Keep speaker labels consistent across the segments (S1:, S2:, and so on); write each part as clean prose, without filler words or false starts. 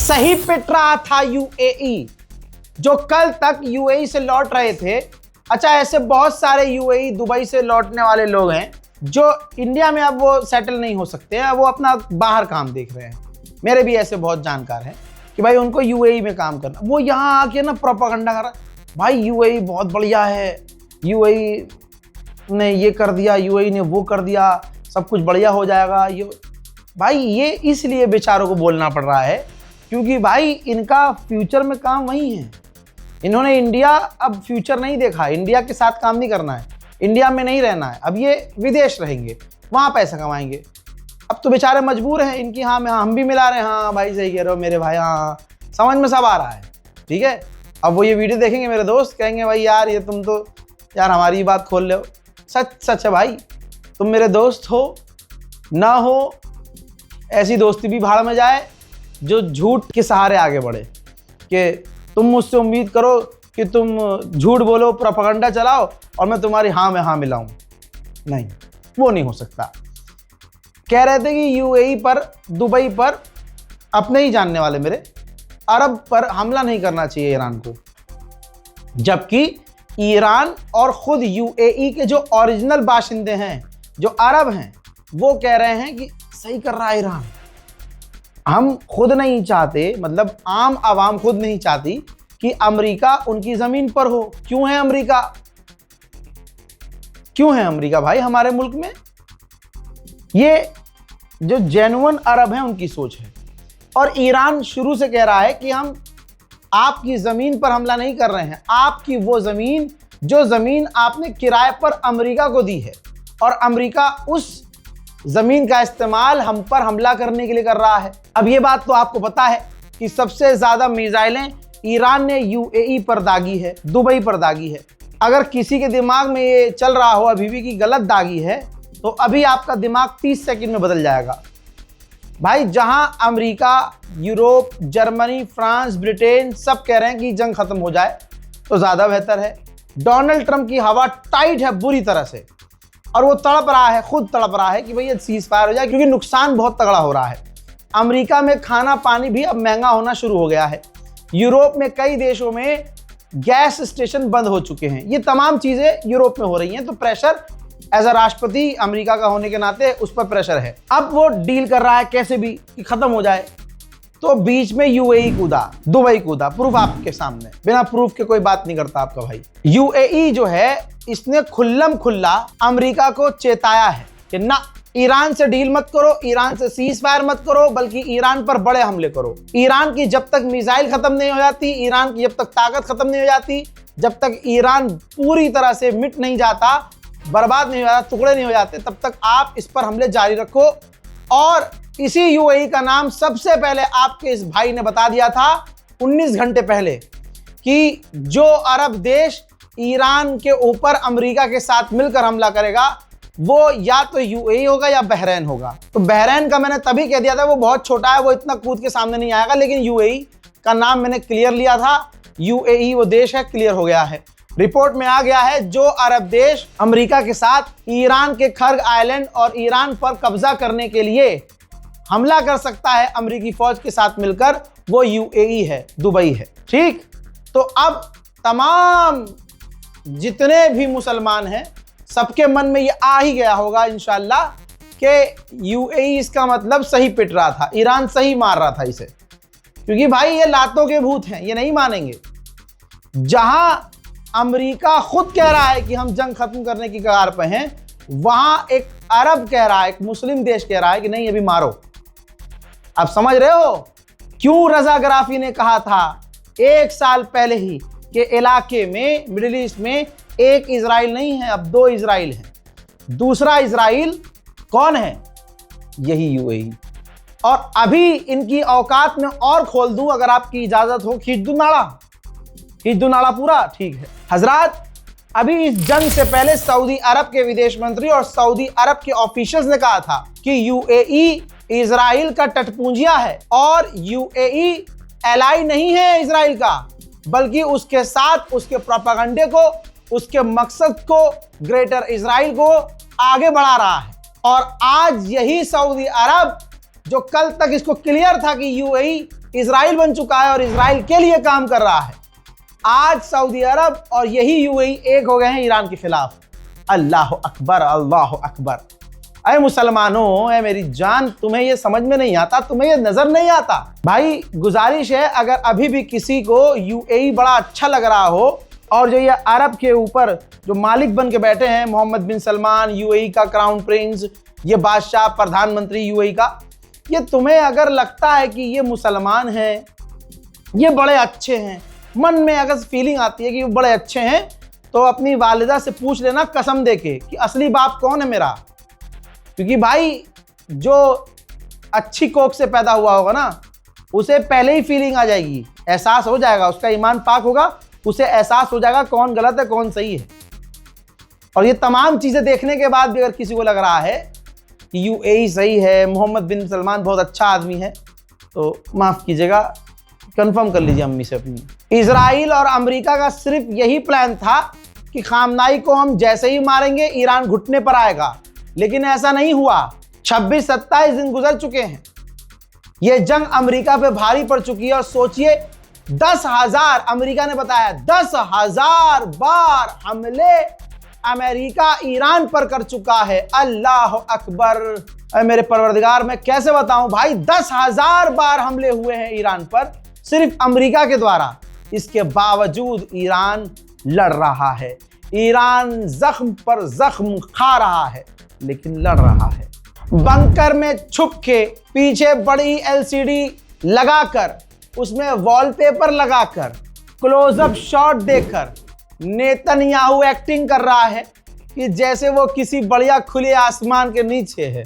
S1: सही पिट रहा था यूएई, जो कल तक यूएई से लौट रहे थे। अच्छा, ऐसे बहुत सारे यूएई दुबई से लौटने वाले लोग हैं जो इंडिया में अब वो सेटल नहीं हो सकते हैं, वो अपना बाहर काम देख रहे हैं। मेरे भी ऐसे बहुत जानकार हैं कि भाई उनको यूएई में काम करना, वो यहाँ आके ना प्रोपेगेंडा कर रहा भाई यूएई बहुत बढ़िया है, यूएई ने ये कर दिया, यूएई ने वो कर दिया, सब कुछ बढ़िया हो जाएगा। भाई ये इसलिए बेचारों को बोलना पड़ रहा है क्योंकि भाई इनका फ्यूचर में काम वही है। इन्होंने इंडिया अब फ्यूचर नहीं देखा, इंडिया के साथ काम नहीं करना है, इंडिया में नहीं रहना है, अब ये विदेश रहेंगे, वहाँ पैसा कमाएंगे। अब तो बेचारे मजबूर हैं इनकी हाँ में हम भी मिला रहे हैं। हाँ भाई सही कह रहे हो मेरे भाई, हाँ समझ में सब आ रहा है, ठीक है। अब वो ये वीडियो देखेंगे मेरे दोस्त, कहेंगे भाई यार ये तुम तो यार हमारी बात खोल रहे हो। सच सच है भाई, तुम मेरे दोस्त हो ना हो, ऐसी दोस्ती भी भाड़ में जाए जो झूठ के सहारे आगे बढ़े, कि तुम मुझसे उम्मीद करो कि तुम झूठ बोलो, प्रोपेगेंडा चलाओ और मैं तुम्हारी हाँ में हाँ मिलाऊं। नहीं, वो नहीं हो सकता। कह रहे थे कि यूएई पर, दुबई पर, अपने ही जानने वाले मेरे, अरब पर हमला नहीं करना चाहिए ईरान को, जबकि ईरान और खुद यूएई के जो ओरिजिनल बाशिंदे हैं, जो अरब हैं, वो कह रहे हैं कि सही कर रहा है ईरान। हम खुद नहीं चाहते, मतलब आम आवाम खुद नहीं चाहती कि अमेरिका उनकी जमीन पर हो। क्यों है अमेरिका, क्यों है अमेरिका भाई हमारे मुल्क में? ये जो जेन्युइन अरब हैं उनकी सोच है। और ईरान शुरू से कह रहा है कि हम आपकी जमीन पर हमला नहीं कर रहे हैं, आपकी वो जमीन जो जमीन आपने किराए पर अमेरिका को दी है, और अमेरिका उस जमीन का इस्तेमाल हम पर हमला करने के लिए कर रहा है। अब ये बात तो आपको पता है कि सबसे ज्यादा मिसाइलें ईरान ने यूएई पर दागी है, दुबई पर दागी है। अगर किसी के दिमाग में ये चल रहा हो अभी भी कि गलत दागी है, तो अभी आपका दिमाग 30 सेकंड में बदल जाएगा। भाई जहां America, Europe, Germany, France, Britain सब कह रहे हैं कि जंग खत्म हो जाए तो ज्यादा बेहतर है। डोनाल्ड ट्रंप की हवा टाइट है बुरी तरह से, और वो तड़प रहा है, खुद तड़प रहा है कि भाई ये सीज फायर हो जाए, क्योंकि नुकसान बहुत तगड़ा हो रहा है। अमेरिका में खाना पानी भी अब महंगा होना शुरू हो गया है। यूरोप में कई देशों में गैस स्टेशन बंद हो चुके हैं। ये तमाम चीजें यूरोप में हो रही हैं, तो प्रेशर एज अ राष्ट्रपति अमेरिका का होने के नाते उस पर प्रेशर है। अब वो डील कर रहा है कैसे भी कि खत्म हो जाए, तो बीच में यूएई कूदा, दुबई कूदा। प्रूफ आपके सामने, बिना प्रूफ के कोई बात नहीं करता आपका भाई। यूएई जो है इसने खुल्लम खुल्ला अमेरिका को चेताया है कि ना ईरान से डील मत करो, ईरान से सीज फायर मत करो, बल्कि ईरान पर बड़े हमले करो। ईरान की जब तक मिसाइल खत्म नहीं हो जाती, ईरान की जब तक ताकत खत्म नहीं हो जाती, जब तक ईरान पूरी तरह से मिट नहीं जाता, बर्बाद नहीं हो जाता, टुकड़े नहीं हो जाते, तब तक आप इस पर हमले जारी रखो। और इसी यूएई का नाम सबसे पहले आपके इस भाई ने बता दिया था 19 घंटे पहले कि जो अरब देश ईरान के ऊपर अमेरिका के साथ मिलकर हमला करेगा वो या तो यूएई होगा या बहरीन होगा। तो बहरीन का मैंने तभी कह दिया था, वो बहुत छोटा है, वो इतना कूद के सामने नहीं आएगा, लेकिन यूएई का नाम मैंने क्लियर लिया था। यूएई वो देश है, क्लियर हो गया है, रिपोर्ट में आ गया है। जो अरब देश अमेरिका के साथ ईरान के खर्ग आइलैंड और ईरान पर कब्जा करने के लिए हमला कर सकता है अमेरिकी फौज के साथ मिलकर, वो यूएई है, दुबई है। ठीक, तो अब तमाम जितने भी मुसलमान हैं सबके मन में ये आ ही गया होगा इंशाल्लाह कि यूएई इसका मतलब सही पिट रहा था, ईरान सही मार रहा था इसे, क्योंकि भाई ये लातों के भूत हैं, ये नहीं मानेंगे। जहां अमेरिका खुद कह रहा है कि हम जंग खत्म करने की कगार पे हैं, वहां एक अरब कह रहा है, एक मुस्लिम देश कह रहा है कि नहीं अभी मारो। आप समझ रहे हो क्यों रजा गराफी ने कहा था 1 साल पहले ही कि इलाके में, मिडिल ईस्ट में एक इजराइल नहीं है, अब 2 इजराइल हैं। दूसरा इजराइल कौन है? यही यूएई। और अभी इनकी औकात में और खोल दूं, अगर आपकी इजाजत हो, खींच दूं नाड़ा, खींच दूं नाड़ा पूरा, ठीक है हजरात। अभी इस जंग से पहले सऊदी अरब के विदेश मंत्री और सऊदी अरब के ऑफिशियल्स ने कहा था कि यूएई इजराइल का टटपूंजिया है, और यूएई एलाई नहीं है इजराइल का, बल्कि उसके साथ उसके प्रोपेगेंडे को, उसके मकसद को, ग्रेटर इजराइल को आगे बढ़ा रहा है। और आज यही सऊदी अरब जो कल तक इसको क्लियर था कि यूएई इजराइल बन चुका है और इजराइल के लिए काम कर रहा है। आज सऊदी अरब और यही यूएई एक हो गए हैं ईरान के खिलाफ। अल्लाह अकबर, अल्लाह अकबर। अरे मुसलमानों, है मेरी जान, तुम्हें ये समझ में नहीं आता, तुम्हें ये नजर नहीं आता। भाई गुजारिश है, अगर अभी भी किसी को यूएई बड़ा अच्छा लग रहा हो और जो ये अरब के ऊपर जो मालिक बन के बैठे हैं, मोहम्मद बिन सलमान, यूएई का क्राउन प्रिंस, ये बादशाह, प्रधानमंत्री यूएई का, ये तुम्हें अगर लगता है कि ये मुसलमान हैं, ये बड़े अच्छे हैं, मन में अगर फीलिंग आती है कि वो बड़े अच्छे हैं, तो अपनी वालिदा से पूछ लेना कसम देके कि असली बाप कौन है मेरा। क्योंकि भाई जो अच्छी कोख से पैदा हुआ होगा ना, उसे पहले ही फीलिंग आ जाएगी, एहसास हो जाएगा, उसका ईमान पाक होगा, उसे एहसास हो जाएगा कौन गलत है कौन सही है। और ये तमाम चीज़ें देखने के बाद भी अगर किसी को लग रहा है कि यूएई सही है, मोहम्मद बिन सलमान बहुत अच्छा आदमी है, तो माफ़ कीजिएगा, कंफर्म कर लीजिए अम्मी से अपनी। इजराइल और अमेरिका का सिर्फ यही प्लान था कि खामनाई को हम जैसे ही मारेंगे ईरान घुटने पर आएगा, लेकिन ऐसा नहीं हुआ। 26-27 दिन गुजर चुके हैं, यह जंग अमेरिका पे भारी पड़ चुकी है। और सोचिए 10,000, अमेरिका ने बताया 10,000 बार हमले अमेरिका ईरान पर कर चुका है। अल्लाह अकबर। मेरे परवरदिगार, मैं कैसे बताऊं भाई, 10,000 बार हमले हुए हैं ईरान पर सिर्फ अमेरिका के द्वारा। इसके बावजूद ईरान लड़ रहा है, ईरान जख्म पर जख्म खा रहा है, लेकिन लड़ रहा है। बंकर में छुप के, पीछे बड़ी एलसीडी लगाकर, उसमें वॉलपेपर लगाकर, क्लोजअप शॉट देकर नेतन्याहू एक्टिंग कर रहा है कि जैसे वो किसी बढ़िया खुले आसमान के नीचे है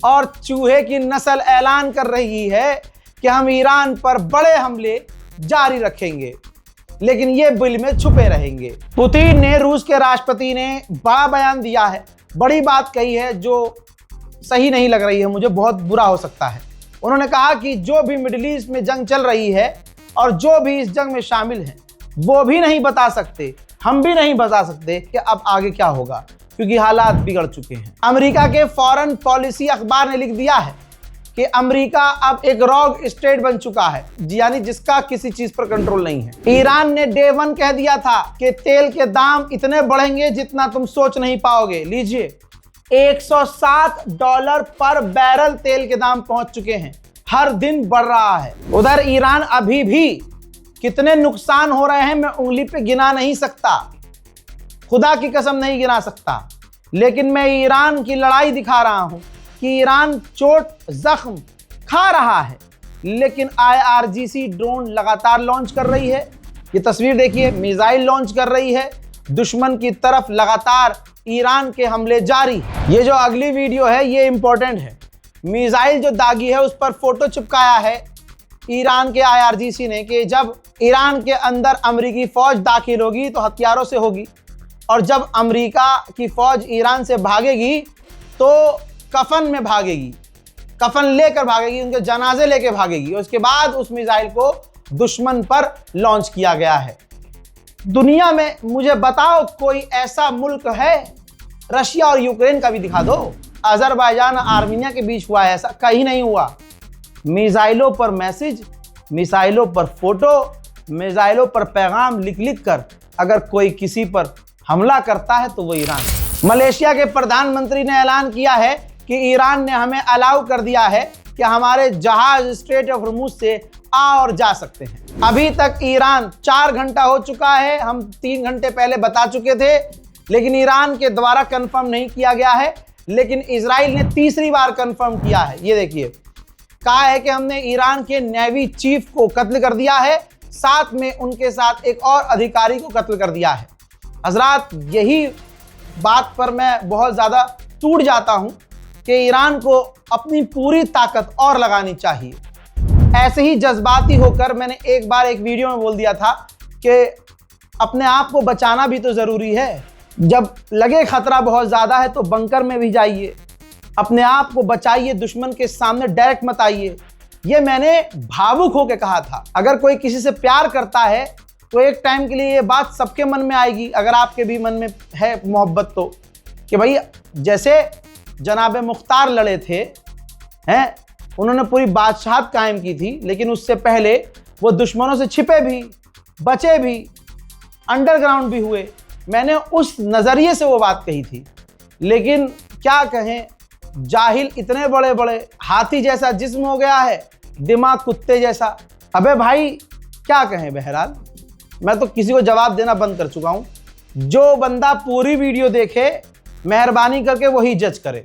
S1: और चूहे की नस्ल ऐलान कर रही है कि हम ईरान पर बड़े हमले जारी रखेंगे, लेकिन ये बिल में छुपे रहेंगे। पुतिन ने, रूस के राष्ट्रपति ने बड़ा बयान दिया है, बड़ी बात कही है जो सही नहीं लग रही है मुझे, बहुत बुरा हो सकता है। उन्होंने कहा कि जो भी मिडिल ईस्ट में जंग चल रही है और जो भी इस जंग में शामिल हैं, वो भी नहीं बता सकते, हम भी नहीं बता सकते कि अब आगे क्या होगा, क्योंकि हालात बिगड़ चुके हैं। अमेरिका के फॉरेन पॉलिसी अखबार ने लिख दिया है कि अमेरिका अब एक रॉग स्टेट बन चुका है, यानी जिसका किसी चीज पर कंट्रोल नहीं है। ईरान ने डे 1 कह दिया था कि तेल के दाम इतने बढ़ेंगे जितना तुम सोच नहीं पाओगे। लीजिए, $107 पर बैरल तेल के दाम पहुंच चुके हैं, हर दिन बढ़ रहा है। उधर ईरान अभी भी कितने नुकसान हो रहे हैं मैं उंगली पे गिना नहीं सकता, खुदा की कसम नहीं गिना सकता, लेकिन मैं ईरान की लड़ाई दिखा रहा हूं कि ईरान चोट जख्म खा रहा है, लेकिन IRGC ड्रोन लगातार लॉन्च कर रही है। ये तस्वीर देखिए, मिसाइल लॉन्च कर रही है, दुश्मन की तरफ लगातार ईरान के हमले जारी। ये जो अगली वीडियो है ये इंपॉर्टेंट है। मिसाइल जो दागी है उस पर फोटो चिपकाया है ईरान के IRGC ने कि जब ईरान के अंदर अमेरिकी फौज दाखिल होगी तो हथियारों से होगी, और जब अमेरिका की फौज ईरान से भागेगी तो कफन में भागेगी, कफन लेकर भागेगी, उनके जनाजे लेकर भागेगी। और उसके बाद उस मिसाइल को दुश्मन पर लॉन्च किया गया है। दुनिया में मुझे बताओ कोई ऐसा मुल्क है, रशिया और यूक्रेन का भी दिखा दो, अजरबैजान आर्मीनिया के बीच हुआ है, ऐसा कहीं नहीं हुआ। मिसाइलों पर मैसेज, मिसाइलों पर फोटो, मिसाइलों पर पैगाम लिख लिख कर अगर कोई किसी पर हमला करता है तो वो ईरान। मलेशिया के प्रधानमंत्री ने ऐलान किया है कि ईरान ने हमें अलाउ कर दिया है कि हमारे जहाज स्ट्रेट ऑफ हॉर्मुज से आ और जा सकते हैं। अभी तक ईरान 4 घंटा हो चुका है, हम 3 घंटे पहले बता चुके थे, लेकिन ईरान के द्वारा कंफर्म नहीं किया गया है। लेकिन इजराइल ने तीसरी बार कंफर्म किया है। ये देखिए, कहा है कि हमने ईरान के नेवी चीफ को कत्ल कर दिया है, साथ में उनके साथ एक और अधिकारी को कत्ल कर दिया है। हजरात, यही बात पर मैं बहुत ज़्यादा टूट जाता हूं कि ईरान को अपनी पूरी ताकत और लगानी चाहिए। ऐसे ही जज्बाती होकर मैंने एक बार एक वीडियो में बोल दिया था कि अपने आप को बचाना भी तो ज़रूरी है। जब लगे खतरा बहुत ज़्यादा है तो बंकर में भी जाइए, अपने आप को बचाइए, दुश्मन के सामने डायरेक्ट मत आइए। ये मैंने भावुक होकर कहा था। अगर कोई किसी से प्यार करता है तो एक टाइम के लिए ये बात सबके मन में आएगी, अगर आपके भी मन में है मोहब्बत तो, कि भाई जैसे जनाब मुख्तार लड़े थे हैं उन्होंने पूरी बादशाहत कायम की थी, लेकिन उससे पहले वो दुश्मनों से छिपे भी, बचे भी, अंडरग्राउंड भी हुए। मैंने उस नज़रिए से वो बात कही थी। लेकिन क्या कहें, जाहिल इतने बड़े बड़े, हाथी जैसा जिस्म हो गया है, दिमाग कुत्ते जैसा। अबे भाई क्या कहें, बहरहाल मैं तो किसी को जवाब देना बंद कर चुका हूं। जो बंदा पूरी वीडियो देखे, मेहरबानी करके वही जज करे।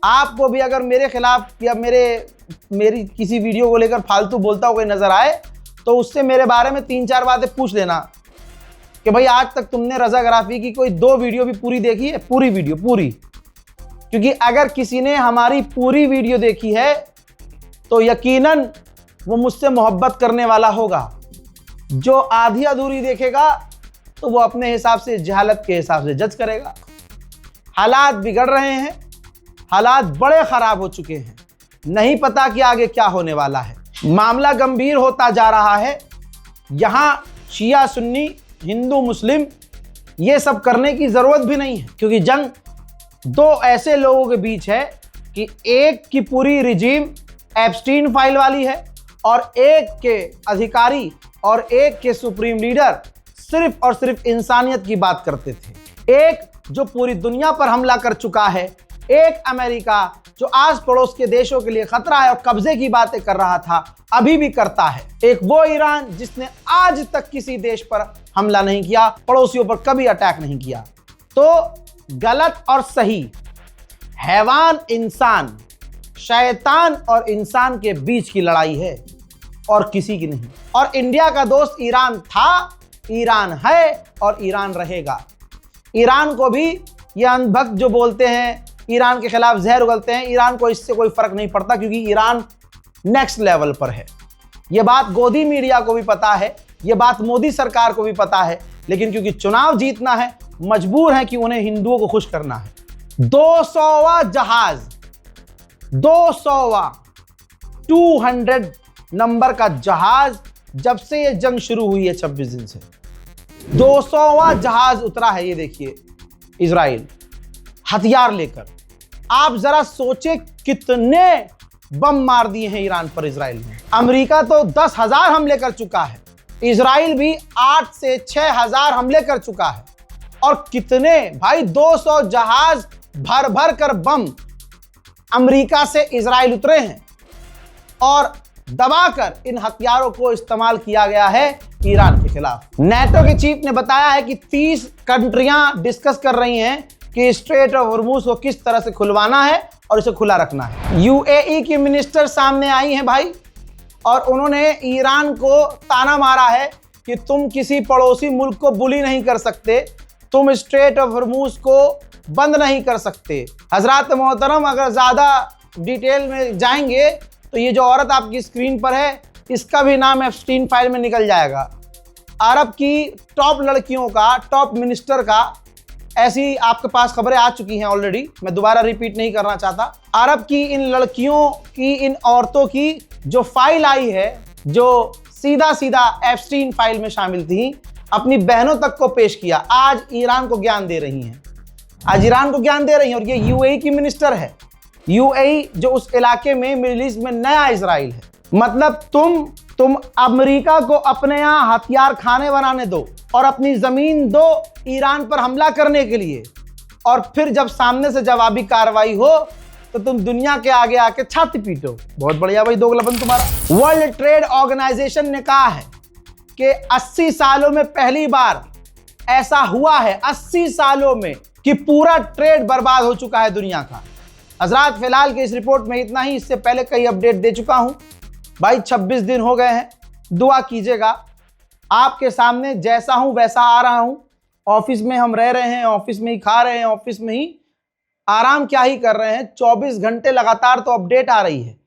S1: आपको भी अगर मेरे खिलाफ या मेरी किसी वीडियो को लेकर फालतू बोलता हुआ कोई नजर आए, तो उससे मेरे बारे में 3-4 बातें पूछ लेना कि भाई आज तक तुमने रज़ाग्राफी की कोई 2 वीडियो भी पूरी देखी है? पूरी वीडियो, पूरी। क्योंकि अगर किसी ने हमारी पूरी वीडियो देखी है तो यकीनन वो मुझसे मोहब्बत करने वाला होगा। जो आधी अधूरी देखेगा तो वो अपने हिसाब से, जहालत के हिसाब से जज करेगा। हालात बिगड़ रहे हैं, हालात बड़े खराब हो चुके हैं, नहीं पता कि आगे क्या होने वाला है। मामला गंभीर होता जा रहा है। यहां शिया सुन्नी, हिंदू मुस्लिम, ये सब करने की जरूरत भी नहीं है, क्योंकि जंग 2 ऐसे लोगों के बीच है कि एक की पूरी रिजीम एप्स्टीन फाइल वाली है और एक के अधिकारी और एक के सुप्रीम लीडर सिर्फ और सिर्फ इंसानियत की बात करते थे। एक जो पूरी दुनिया पर हमला कर चुका है, एक अमेरिका जो आस पड़ोस के देशों के लिए खतरा है और कब्जे की बातें कर रहा था, अभी भी करता है। एक वो ईरान जिसने आज तक किसी देश पर हमला नहीं किया, पड़ोसियों पर कभी अटैक नहीं किया। तो गलत और सही, हैवान इंसान, शैतान और इंसान के बीच की लड़ाई है और किसी की नहीं। और इंडिया का दोस्त ईरान था, ईरान है और ईरान रहेगा। ईरान को भी ये अंधभक्त जो बोलते हैं, ईरान के खिलाफ जहर उगलते हैं, ईरान को इससे कोई फर्क नहीं पड़ता, क्योंकि ईरान नेक्स्ट लेवल पर है। ये बात गोदी मीडिया को भी पता है, ये बात मोदी सरकार को भी पता है, लेकिन क्योंकि चुनाव जीतना है, मजबूर है कि उन्हें हिंदुओं को खुश करना है। 200वां जहाज, 200वां 200 नंबर का जहाज, जब से ये जंग शुरू हुई है 26 दिन से 200वां जहाज उतरा है। ये देखिए, इजराइल हथियार लेकर। आप जरा सोचे कितने बम मार दिए हैं ईरान पर इजराइल ने। अमेरिका तो 10,000 हमले कर चुका है, इजराइल भी 8 से 6,000 हमले कर चुका है। और कितने भाई, 200 जहाज भर भर कर बम अमेरिका से इजराइल उतरे हैं और दबाकर इन हथियारों को इस्तेमाल किया गया है ईरान के खिलाफ। नेटो के चीफ ने बताया है कि 30 कंट्रियां डिस्कस कर रही हैं कि स्ट्रेट ऑफ हॉर्मुज को किस तरह से खुलवाना है और इसे खुला रखना है। यूएई की मिनिस्टर सामने आई हैं भाई, और उन्होंने ईरान को ताना मारा है कि तुम किसी पड़ोसी मुल्क को बुली नहीं कर सकते, तुम स्ट्रेट ऑफ हॉर्मुज को बंद नहीं कर सकते। हजरात मोहतरम, अगर ज़्यादा डिटेल में जाएंगे तो ये जो औरत आपकी स्क्रीन पर है, इसका भी नाम एप्स्टीन फाइल में निकल जाएगा। अरब की टॉप लड़कियों का, टॉप मिनिस्टर का, ऐसी आपके पास खबरें आ चुकी हैं ऑलरेडी, मैं दोबारा रिपीट नहीं करना चाहता। अरब की इन लड़कियों की, इन औरतों की जो फाइल आई है, जो सीधा सीधा एप्स्टीन फाइल में शामिल थी, अपनी बहनों तक को पेश किया। आज ईरान को ज्ञान दे रही हैं, आज ईरान को ज्ञान दे रही हैं। और ये यूएई की मिनिस्टर है। यूएई जो उस इलाके में, मिडिल ईस्ट में नया इजराइल है। मतलब तुम अमेरिका को अपने यहां हथियार खाने बनाने दो और अपनी जमीन दो ईरान पर हमला करने के लिए, और फिर जब सामने से जवाबी कार्रवाई हो तो तुम दुनिया के आगे आके छाती पीटो। बहुत बढ़िया भाई, दोगलापन तुम्हारा। वर्ल्ड ट्रेड ऑर्गेनाइजेशन ने कहा है कि 80 सालों में पहली बार ऐसा हुआ है, 80 सालों में, कि पूरा ट्रेड बर्बाद हो चुका है दुनिया का। हजरात, फिलहाल की इस रिपोर्ट में इतना ही। इससे पहले कई अपडेट दे चुका हूं भाई। 26 दिन हो गए हैं, दुआ कीजिएगा। आपके सामने जैसा हूं वैसा आ रहा हूं। ऑफिस में हम रह रहे हैं, ऑफिस में ही खा रहे हैं, ऑफिस में ही आराम क्या ही कर रहे हैं। 24 घंटे लगातार तो अपडेट आ रही है।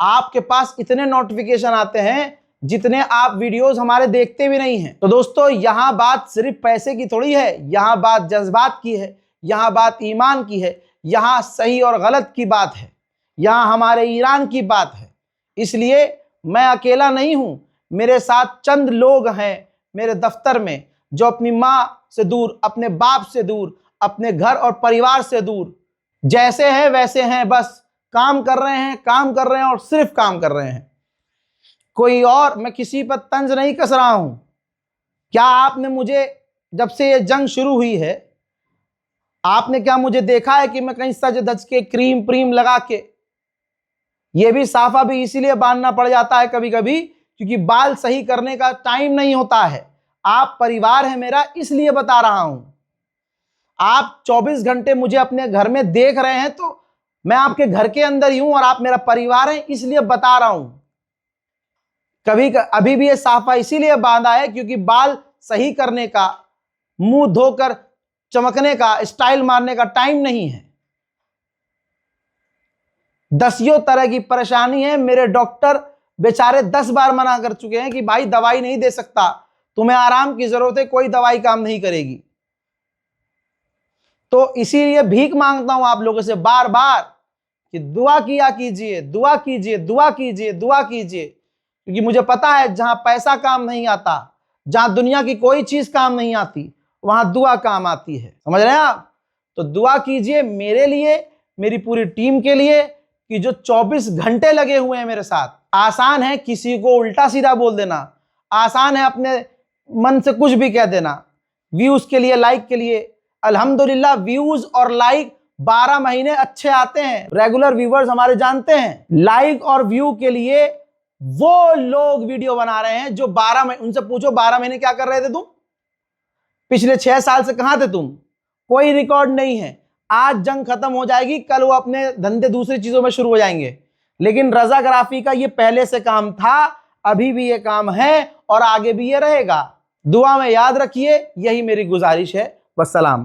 S1: आपके पास इतने नोटिफिकेशन आते हैं जितने आप वीडियोस हमारे देखते भी नहीं हैं। तो दोस्तों, यहां बात सिर्फ पैसे की थोड़ी है, यहां बात जज्बात की है, यहां बात ईमान की है, यहां सही और गलत की बात है, यहां हमारे ईरान की बात है। इसलिए मैं अकेला नहीं हूं, मेरे साथ चंद लोग हैं मेरे दफ्तर में जो अपनी माँ से दूर, अपने बाप से दूर, अपने घर और परिवार से दूर, जैसे हैं वैसे हैं, बस काम कर रहे हैं, काम कर रहे हैं और सिर्फ काम कर रहे हैं। कोई और, मैं किसी पर तंज नहीं कस रहा हूं। क्या आपने मुझे, जब से ये जंग शुरू हुई है, आपने क्या मुझे देखा है कि मैं कहीं सज धज के क्रीम प्रीम लगा के, ये भी साफा भी इसीलिए बांधना पड़ जाता है कभी कभी क्योंकि बाल सही करने का टाइम नहीं होता है। आप परिवार है मेरा, इसलिए बता रहा हूं। आप 24 घंटे मुझे अपने घर में देख रहे हैं तो मैं आपके घर के अंदर ही हूं और आप मेरा परिवार है, इसलिए बता रहा हूं। अभी भी ये साफा इसीलिए बांधा है क्योंकि बाल सही करने का, मुंह धोकर चमकने का, स्टाइल मारने का टाइम नहीं है। दसियों तरह की परेशानी है। मेरे डॉक्टर बेचारे 10 बार मना कर चुके हैं कि भाई दवाई नहीं दे सकता, तुम्हें आराम की जरूरत है, कोई दवाई काम नहीं करेगी। तो इसीलिए भीख मांगता हूं आप लोगों से बार बार कि दुआ किया कीजिए, दुआ कीजिए, दुआ कीजिए, दुआ कीजिए, क्योंकि मुझे पता है जहां पैसा काम नहीं आता, जहां दुनिया की कोई चीज काम नहीं आती, वहां दुआ काम आती है। समझ रहे हैं आप? तो दुआ कीजिए मेरे लिए, मेरी पूरी टीम के लिए, कि जो 24 घंटे लगे हुए हैं मेरे साथ। आसान है किसी को उल्टा सीधा बोल देना, आसान है अपने मन से कुछ भी कह देना, व्यूज के लिए, लाइक के लिए। अल्हम्दुलिल्लाह व्यूज और लाइक 12 महीने अच्छे आते हैं। रेगुलर व्यूवर्स हमारे जानते हैं, लाइक और व्यू के लिए वो लोग वीडियो बना रहे हैं जो 12 महीने, उनसे पूछो 12 महीने क्या कर रहे थे तुम, पिछले 6 साल से कहां थे तुम? कोई रिकॉर्ड नहीं है। आज जंग खत्म हो जाएगी, कल वो अपने धंधे दूसरी चीजों में शुरू हो जाएंगे, लेकिन रजाग्राफी का ये पहले से काम था, अभी भी ये काम है और आगे भी ये रहेगा। दुआ में याद रखिए, यही मेरी गुजारिश है। वस्सलाम।